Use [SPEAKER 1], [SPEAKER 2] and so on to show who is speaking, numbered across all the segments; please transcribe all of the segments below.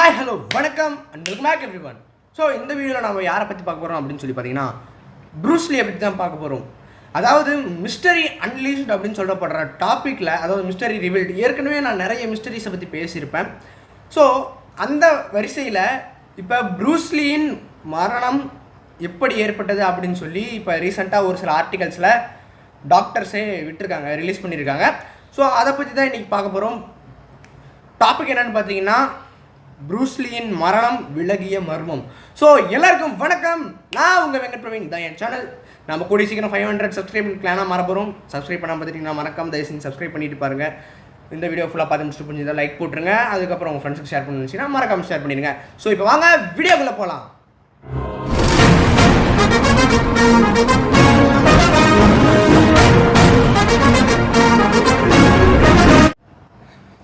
[SPEAKER 1] Hi hello வணக்கம் and welcome back everyone. So இந்த வீடியோவில் நம்ம யாரை பற்றி பார்க்க போகிறோம் அப்படின்னு சொல்லி பார்த்தீங்கன்னா ப்ரூஸ்லியை பற்றி தான் பார்க்க போகிறோம். அதாவது மிஸ்டரி அன்லீஸ்ட் அப்படின்னு சொல்லப்படுற டாப்பிக்கில், அதாவது மிஸ்டரி ரிவீல்டு, ஏற்கனவே நான் நிறைய மிஸ்டரிஸை பற்றி பேசியிருப்பேன். ஸோ அந்த வரிசையில் இப்போ ப்ரூஸ்லியின் மரணம் எப்படி ஏற்பட்டது அப்படின்னு சொல்லி இப்போ ரீசெண்டாக ஒரு சில ஆர்டிகல்ஸில் டாக்டர்ஸே விட்டுருக்காங்க, ரிலீஸ் பண்ணியிருக்காங்க. ஸோ அதை பற்றி தான் இன்றைக்கி பார்க்க போகிறோம். டாபிக் என்னென்னு பார்த்தீங்கன்னா ப்ரூஸ்லியின் மரணம் விலகிய மர்மம். ஸோ எல்லாருக்கும் வணக்கம், நான் உங்கள் வெங்கட் பிரவீன். தான் என் சேனல். நம்ம கூடிய சீக்கிரம் 500 சப்ஸ்கிரைப் பிளானாக மறப்போம். சப்ஸ்கிரைப் பண்ணாமல் பார்த்துட்டிங்கன்னா மறக்காம தயவு செஞ்சு சப்ஸ்கிரைப் பண்ணிட்டு பாருங்கள். இந்த வீடியோ ஃபுல்லாக பார்த்து முடிச்சுட்டு புரிஞ்சதாக லைக் போட்டுருங்க. அதுக்கப்புறம் உங்கள் ஃப்ரெண்ட்ஸுக்கு ஷேர் பண்ணுச்சுன்னா மறக்காம ஷேர் பண்ணிடுங்க. ஸோ இப்போ வாங்க வீடியோக்குள்ளே போகலாம்.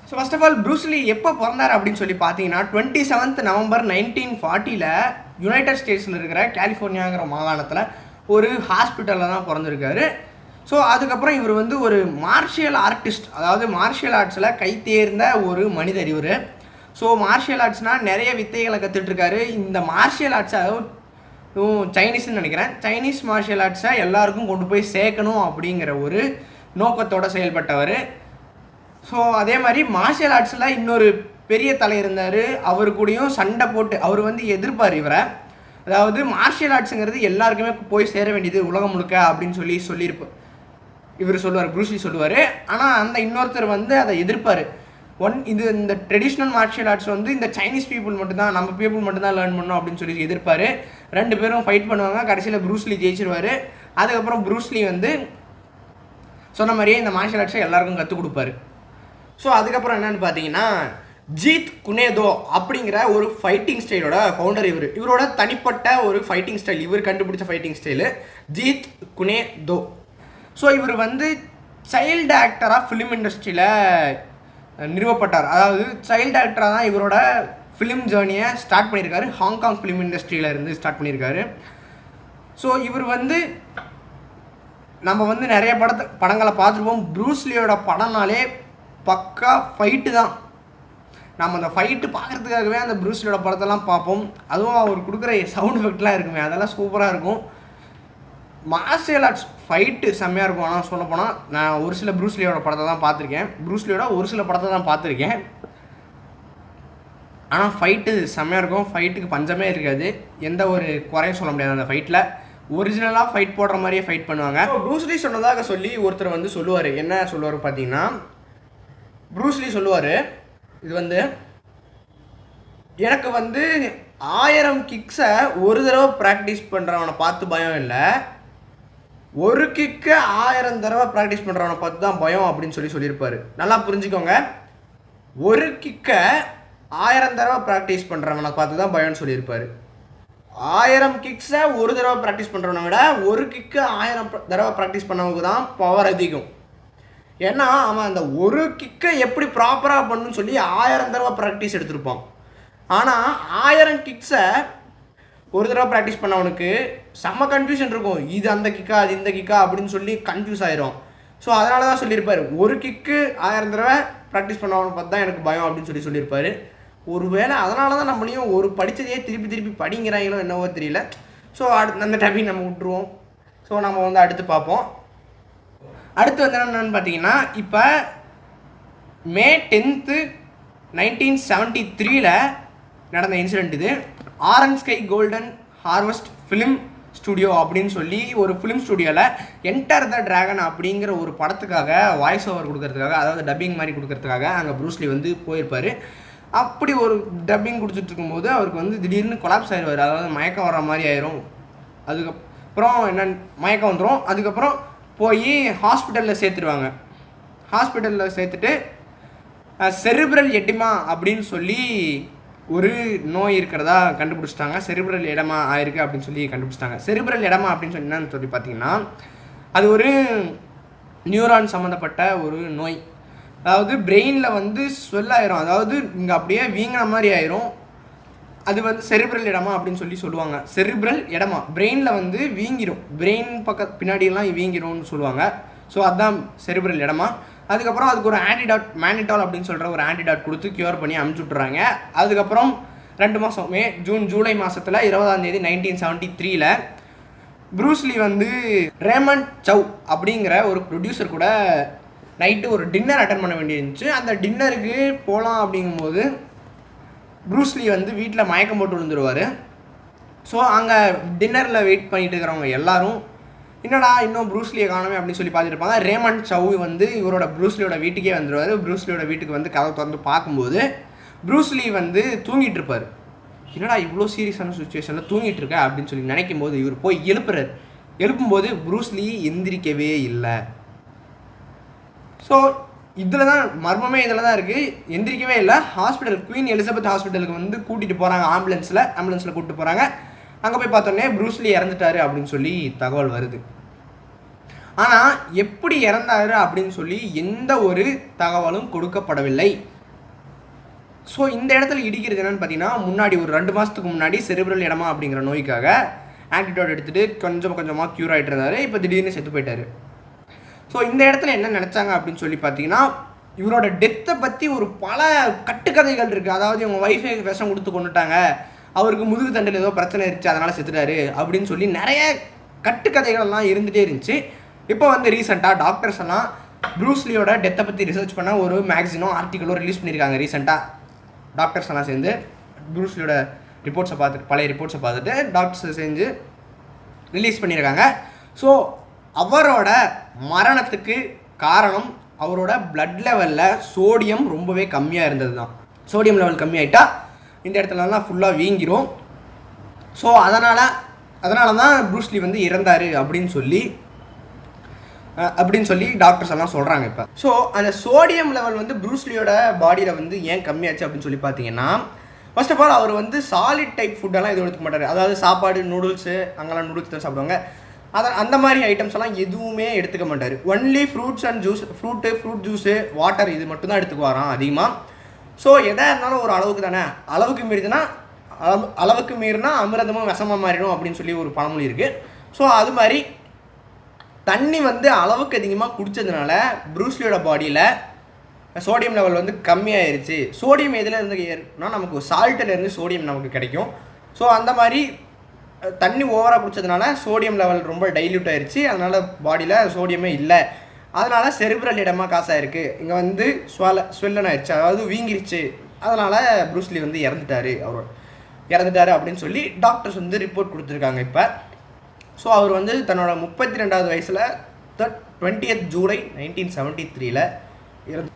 [SPEAKER 1] So first of all Bruce Lee எப்போ பிறந்தார் அப்படின்னு சொல்லி பார்த்தீங்கன்னா 27th நவம்பர் 1940 யுனைடெட் ஸ்டேட்ஸில் இருக்கிற கலிஃபோர்னியாங்கிற மாகாணத்தில் ஒரு ஹாஸ்பிட்டலில் தான் பிறந்திருக்காரு. ஸோ அதுக்கப்புறம் இவர் வந்து ஒரு மார்ஷியல் ஆர்டிஸ்ட், அதாவது மார்ஷியல் ஆர்ட்ஸில் கைத்தேர்ந்த ஒரு மனிதர் இவர். ஸோ மார்ஷியல் ஆர்ட்ஸ்னால் நிறைய வித்தைகளை கற்றுட்ருக்காரு. இந்த மார்ஷியல் ஆர்ட்ஸை, சைனீஸ்ன்னு நினைக்கிறேன், சைனீஸ் மார்ஷியல் ஆர்ட்ஸை எல்லாருக்கும் கொண்டு போய் சேர்க்கணும் அப்படிங்கிற ஒரு நோக்கத்தோடு செயல்பட்டவர். ஸோ அதே மாதிரி மார்ஷியல் ஆர்ட்ஸில் இன்னொரு பெரிய தலை இருந்தார். அவர் கூடயும் சண்டை போட்டு அவர் வந்து எதிர்ப்பார் இவரை. அதாவது மார்ஷியல் ஆர்ட்ஸுங்கிறது எல்லாருக்குமே போய் சேர வேண்டியது உலகம் முழுக்க அப்படின்னு சொல்லியிருப்பார் இவர் சொல்லுவார், ப்ரூஸ்லி சொல்லுவார். ஆனால் அந்த இன்னொருத்தர் வந்து அதை எதிர்ப்பார். இந்த ட்ரெடிஷ்னல் மார்ஷியல் ஆர்ட்ஸ் வந்து இந்த சைனீஸ் பீப்புள் மட்டும்தான், நம்ம பீப்புள் மட்டும்தான் லேர்ன் பண்ணணும் அப்படின்னு சொல்லி எதிர்ப்பார். ரெண்டு பேரும் ஃபைட் பண்ணுவாங்க. கடைசியில் ப்ரூஸ்லி ஜெயிச்சிருவார். அதுக்கப்புறம் ப்ரூஸ்லி வந்து சொன்ன மாதிரியே இந்த மார்ஷியல் ஆர்ட்ஸை எல்லாருக்கும் கற்றுக் கொடுப்பாரு. ஸோ அதுக்கப்புறம் என்னென்னு பார்த்தீங்கன்னா ஜீத் குனேதோ அப்படிங்கிற ஒரு ஃபைட்டிங் ஸ்டைலோட ஃபவுண்டர் இவர். இவரோட தனிப்பட்ட ஒரு ஃபைட்டிங் ஸ்டைல், இவர் கண்டுபிடிச்ச ஃபைட்டிங் ஸ்டைலு ஜீத் குனேதோ. ஸோ இவர் வந்து சைல்டு ஆக்டராக ஃபிலிம் இண்டஸ்ட்ரியில் நிறுவப்பட்டார். அதாவது சைல்டு ஆக்டராக தான் இவரோட ஃபிலிம் ஜேர்னியை ஸ்டார்ட் பண்ணியிருக்காரு. ஹாங்காங் ஃபிலிம் இண்டஸ்ட்ரியில் இருந்து ஸ்டார்ட் பண்ணியிருக்காரு. ஸோ இவர் வந்து நம்ம வந்து நிறைய படங்களை பார்த்துருப்போம். ப்ரூஸ்லியோட படம்னாலே பக்கா ஃபைட்டு தான். நம்ம அந்த ஃபைட்டு பார்க்குறதுக்காகவே அந்த ப்ரூஸ்லியோட படத்தெல்லாம் பார்ப்போம். அதுவும் அவர் கொடுக்குற சவுண்ட் எஃபெக்ட்லாம் இருக்குமே, அதெல்லாம் சூப்பராக இருக்கும். மார்ஷியல் ஆர்ட்ஸ் ஃபைட்டு செம்மையாக இருக்கும். ஆனால் சொல்லப்போனால் நான் ஒரு சில ப்ரூஸ்லியோட படத்தை தான் பார்த்துருக்கேன், ப்ரூஸ்லியோட ஒரு சில படத்தை தான் பார்த்துருக்கேன். ஆனால் ஃபைட்டு செம்மையாக இருக்கும். ஃபைட்டுக்கு பஞ்சமே இருக்காது, எந்த ஒரு குறையும் சொல்ல முடியாது. அந்த ஃபைட்டில் ஒரிஜினலாக ஃபைட் போடுற மாதிரியே ஃபைட் பண்ணுவாங்க. ப்ரூஸ்லி சொன்னதாக சொல்லி ஒருத்தர் வந்து சொல்லுவார். என்ன சொல்லுவார் பார்த்தீங்கன்னா, ப்ரூஸ்லி சொல்லுவார், இது வந்து எனக்கு வந்து 1000 கிக்ஸை ஒரு தடவை ப்ராக்டிஸ் பண்ணுறவனை பார்த்து பயம் இல்லை, ஒரு கிக்கை 1000 தடவை ப்ராக்டிஸ் பண்ணுறவனை பார்த்து தான் பயம் அப்படின்னு சொல்லியிருப்பார். நல்லா புரிஞ்சுக்கோங்க, ஒரு கிக்கை 1000 தடவை ப்ராக்டிஸ் பண்ணுறவனை பார்த்து தான் பயம்னு சொல்லியிருப்பார். 1000 கிக்ஸை ஒரு தடவை ப்ராக்டிஸ் பண்ணுறவனை விட ஒரு கிக்கை 1000 தடவை ப்ராக்டிஸ் பண்ணவங்க தான் பவர் அதிகம். ஏன்னா அவன் அந்த ஒரு கிக்கை எப்படி ப்ராப்பராக பண்ணணும்னு சொல்லி 1000 தடவை ப்ராக்டிஸ் எடுத்திருப்பான். ஆனால் 1000 கிக்ஸை ஒரு தடவை ப்ராக்டிஸ் பண்ணவனுக்கு செம்ம கன்ஃபியூஷன் இருக்கும். இது அந்த கிக்கா, அது இந்த கிக்கா அப்படின்னு சொல்லி கன்ஃபியூஸ் ஆயிரும். ஸோ அதனால தான் சொல்லியிருப்பார், ஒரு கிக்கு 1000 தடவை ப்ராக்டிஸ் பண்ணவனை பார்த்து தான் எனக்கு பயம் அப்படின்னு சொல்லியிருப்பார். ஒருவேளை அதனால தான் நம்மளையும் ஒரு படித்ததையே திருப்பி படிங்கிறாங்களோ என்னவோ தெரியல. ஸோ அந்த டாபிக் நம்ம விட்டுருவோம். ஸோ நம்ம வந்து அடுத்து பார்ப்போம். அடுத்து வந்து என்னென்னு பார்த்தீங்கன்னா, இப்போ May 10th 1973 நடந்த இன்சிடெண்ட் இது. Orange sky golden harvest film studio அப்படின்னு சொல்லி ஒரு ஃபிலிம் ஸ்டுடியோவில் என்டர் த டிராகன் அப்படிங்கிற ஒரு படத்துக்காக வாய்ஸ் ஓவர் கொடுக்கறதுக்காக, அதாவது டப்பிங் மாதிரி கொடுக்கறதுக்காக அங்கே ப்ரூஸ்லி வந்து போயிருப்பார். அப்படி ஒரு டப்பிங் கொடுத்துட்டு இருக்கும்போது அவருக்கு வந்து திடீர்னு கொலாப்ஸ் ஆயிடுவார். அதாவது மயக்கம் வர மாதிரி ஆயிரும். அதுக்கப்புறம் மயக்கம் வந்துடும். அதுக்கப்புறம் போய் ஹாஸ்பிட்டலில் சேர்த்துருவாங்க. ஹாஸ்பிட்டலில் சேர்த்துட்டு செரிப்ரல் எடிமா அப்படின்னு சொல்லி ஒரு நோய் இருக்கிறதா கண்டுபிடிச்சிட்டாங்க. செரிப்ரல் எடமா ஆயிருக்கு அப்படின்னு சொல்லி கண்டுபிடிச்சிட்டாங்க. செரிப்ரல் எடமா அப்படின்னு சொல்லி என்னன்னு சொல்லி பார்த்தீங்கன்னா, அது ஒரு நியூரான் சம்மந்தப்பட்ட ஒரு நோய். அதாவது பிரெயினில் வந்து ஸ்வெல் ஆயிரும், அதாவது இங்கே அப்படியே வீங்கின மாதிரி ஆயிரும். அது வந்து செரிப்ரல் இடமா அப்படின்னு சொல்லுவாங்க. செரிப்ரல் இடமா பிரெயினில் வந்து வீங்கிடும், பிரெயின் பின்னாடியெல்லாம் வீங்கிடும்னு சொல்லுவாங்க. ஸோ அதுதான் செரிப்ரல் இடமா. அதுக்கப்புறம் அதுக்கு ஒரு ஆன்டிடாட், மேனிடால் அப்படின்னு சொல்கிற ஒரு ஆன்டிடாட் கொடுத்து க்யூர் பண்ணி அனுப்பிச்சி விட்றாங்க. அதுக்கப்புறம் 2 மாதம் ஜூலை மாதத்தில் 20ஆம் தேதி 1973ல் ப்ரூஸ்லி வந்து ரேமண்ட் சவ் அப்படிங்கிற ஒரு ப்ரொடியூசர் கூட நைட்டு ஒரு டின்னர் அட்டன் பண்ண வேண்டியிருந்துச்சு. அந்த டின்னருக்கு போகலாம் அப்படிங்கும்போது ப்ரூஸ்லி வந்து வீட்டில் மயக்கம் போட்டு விழுந்துருவார். ஸோ அங்கே டின்னரில் வெயிட் பண்ணிட்டு இருக்கிறவங்க எல்லாரும் என்னடா இன்னும் ப்ரூஸ்லியை காணுமே அப்படின்னு சொல்லி பார்த்துருப்பாங்க. ரேமண்ட் சவ் வந்து இவரோட ப்ரூஸ்லியோட வீட்டுக்கே வந்துடுவார். ப்ரூஸ்லியோட வீட்டுக்கு வந்து கதவை திறந்து பார்க்கும்போது ப்ரூஸ்லி வந்து தூங்கிட்டு இருப்பார். என்னடா இவ்வளோ சீரியஸான சுச்சுவேஷனில் தூங்கிட்டு இருக்க அப்படின்னு சொல்லி நினைக்கும் போது இவர் போய் எழுப்பும்போது ப்ரூஸ்லி எந்திரிக்கவே இல்லை. ஸோ இதில் தான் மர்மமே இதில் தான் இருக்குது. எந்திரிக்கவே இல்லை. குவீன் எலிசபெத் ஹாஸ்பிட்டலுக்கு வந்து கூட்டிகிட்டு போகிறாங்க. ஆம்புலன்ஸில் கூப்பிட்டு போகிறாங்க. அங்கே போய் பார்த்தோன்னே ப்ரூஸ்லி இறந்துட்டாரு அப்படின்னு சொல்லி தகவல் வருது. ஆனால் எப்படி இறந்தாரு அப்படின்னு சொல்லி எந்த ஒரு தகவலும் கொடுக்கப்படவில்லை. ஸோ இந்த இடத்துல இடிக்கிறது என்னென்னு பார்த்தீங்கன்னா, முன்னாடி ஒரு 2 மாதத்துக்கு முன்னாடி செரிப்ரல் எடமா அப்படிங்கிற நோய்க்காக ஆன்டிடோட் எடுத்துகிட்டு கொஞ்சமாக க்யூர் ஆகிட்டு இருந்தார். இப்போ திடீர்னு செத்து போயிட்டார். ஸோ இந்த இடத்துல என்ன நினச்சாங்க அப்படின்னு சொல்லி பார்த்தீங்கன்னா, இவரோட டெத்தை பற்றி ஒரு பல கட்டுக்கதைகள் இருக்குது. அதாவது இவங்க ஒய்ஃபை விஷம் கொடுத்து கொண்டுட்டாங்க, அவருக்கு முதுகு தண்டில் ஏதோ பிரச்சனை இருந்துச்சு அதனால் செத்துட்டாரு அப்படின்னு சொல்லி நிறைய கட்டுக்கதைகள்லாம் இருந்துகிட்டே இருந்துச்சு. இப்போ வந்து ரீசெண்டாக டாக்டர்ஸ் எல்லாம் ப்ரூஸ்லியோட டெத்தை பற்றி ரிசர்ச் பண்ண ஒரு மேக்சினோ ஆர்டிக்கலோ ரிலீஸ் பண்ணியிருக்காங்க. ரீசெண்டாக டாக்டர்ஸ் எல்லாம் சேர்ந்து ப்ரூஸ்லியோட பழைய ரிப்போர்ட்ஸை பார்த்துட்டு டாக்டர்ஸ் செஞ்சு ரிலீஸ் பண்ணியிருக்காங்க. ஸோ அவரோட மரணத்துக்கு காரணம் அவரோட பிளட் லெவலில் சோடியம் ரொம்பவே கம்மியாக இருந்தது தான். சோடியம் லெவல் கம்மியாயிட்டா இந்த இடத்துலலாம் ஃபுல்லாக வீங்கிரும். ஸோ அதனால தான் ப்ரூஸ்லி வந்து இறந்தார் அப்படின்னு சொல்லி டாக்டர்ஸ் எல்லாம் சொல்கிறாங்க இப்போ. ஸோ அந்த சோடியம் லெவல் வந்து ப்ரூஸ்லியோட பாடியில் வந்து ஏன் கம்மியாச்சு அப்படின்னு சொல்லி பார்த்தீங்கன்னா, ஃபர்ஸ்ட் ஆஃப் ஆல் அவர் வந்து சாலிட் டைப் ஃபுட்டெல்லாம் எதுவும் எடுத்துக்க மாட்டார். அதாவது சாப்பாடு, நூடுல்ஸு, அங்கெல்லாம் நூடுல்ஸ் தான் சாப்பிடுவாங்க. அந்த மாதிரி ஐட்டம்ஸ் எல்லாம் எதுவுமே எடுத்துக்க மாட்டார். Only fruits and juice, fruit juice, water இது மட்டும் தான் எடுத்துக்குவாராம் அதிகமாக. ஸோ எதாக இருந்தாலும் ஒரு அளவுக்கு தானே, அளவுக்கு மீறினா அமிர்தமும் விஷமாக மாறிடும் அப்படின்னு சொல்லி ஒரு பழமொழி இருக்குது. ஸோ அது மாதிரி தண்ணி வந்து அளவுக்கு அதிகமாக குடித்ததுனால ப்ரூஸ்லியோட பாடியில் சோடியம் லெவல் வந்து கம்மியாயிருச்சு. சோடியம் எதில் இருந்து ஏறுனா நமக்கு சால்ட்டிலேருந்து சோடியம் நமக்கு கிடைக்கும். ஸோ அந்த மாதிரி தண்ணி ஓவராக குடித்ததுனால சோடியம் லெவல் ரொம்ப டைல்யூட் ஆயிடுச்சு. அதனால் பாடியில் சோடியமே இல்லை. அதனால் செரிப்ரல் இடமா காசாயிருக்கு. இங்கே வந்து ஸ்வெல்லன் ஆயிடுச்சு, அதாவது வீங்கிருச்சு. அதனால் ப்ரூஸ்லி வந்து இறந்துட்டாரு அப்படின்னு சொல்லி டாக்டர்ஸ் வந்து ரிப்போர்ட் கொடுத்துருக்காங்க இப்போ. ஸோ அவர் வந்து தன்னோட 32வது வயசில் 20th ஜூலை 1973 இறந்து.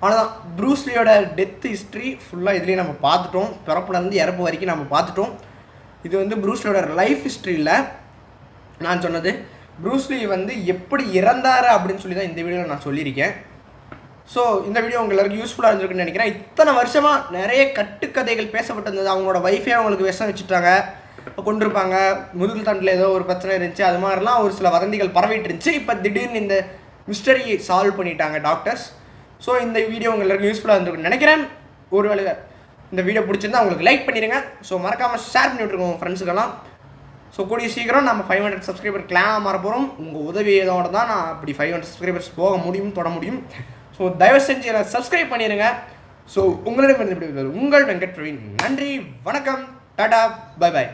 [SPEAKER 1] அவ்வளோதான் ப்ரூஸ்லியோட டெத் ஹிஸ்ட்ரி ஃபுல்லாக இதுலேயே நம்ம பார்த்துட்டோம். பிறப்புலேருந்து இறப்பு வரைக்கும் நம்ம பார்த்துட்டோம். இது வந்து ப்ரூஸ்லியோட லைஃப் ஹிஸ்ட்ரியில் நான் சொன்னது. ப்ரூஸ்லி வந்து எப்படி இறந்தார் அப்படின்னு சொல்லி தான் இந்த வீடியோவில் நான் சொல்லியிருக்கேன். ஸோ இந்த வீடியோ உங்களுக்கு எல்லாருக்கும் யூஸ்ஃபுல்லாக இருந்திருக்குன்னு நினைக்கிறேன். இத்தனை வருஷமாக நிறைய கட்டுக்கதைகள் பேசப்பட்டிருந்தது. அவங்களோட ஒய்ஃபே அவங்களுக்கு விஷம் வச்சுட்டாங்க, கொண்டிருப்பாங்க, முதுகு தண்டில் ஏதோ ஒரு பிரச்சனை இருந்துச்சு, அது மாதிரிலாம் ஒரு சில வதந்திகள் பரவிட்டு இருந்துச்சு. இப்போ திடீர்னு இந்த மிஸ்டரி சால்வ் பண்ணிட்டாங்க டாக்டர்ஸ். ஸோ இந்த வீடியோ உங்களுக்கு எல்லாருக்கும் யூஸ்ஃபுல்லாக இருந்திருக்குன்னு நினைக்கிறேன். ஒருவேளை இந்த வீடியோ பிடிச்சிருந்தா உங்களுக்கு லைக் பண்ணிடுங்க. ஸோ மறக்காமல் ஷேர் பண்ணி விட்ருக்கோம் உங்கள் ஃப்ரெண்ட்ஸுக்கெல்லாம். ஸோ கூடிய சீக்கிரம் நம்ம 500 சப்ஸ்கிரைபர் கிளாம் மாற போகிறோம். உங்கள் உதவியோட தான் நான் அப்படி 500 சப்ஸ்கிரைபர்ஸ் போக முடியும், தொட முடியும். ஸோ தயவு செஞ்சு எனக்கு சப்ஸ்கிரைப் பண்ணிடுங்க. ஸோ உங்களிடம் இருந்து உங்கள் வெங்கட் பிரவீன். நன்றி, வணக்கம், டாடா, பை பாய்.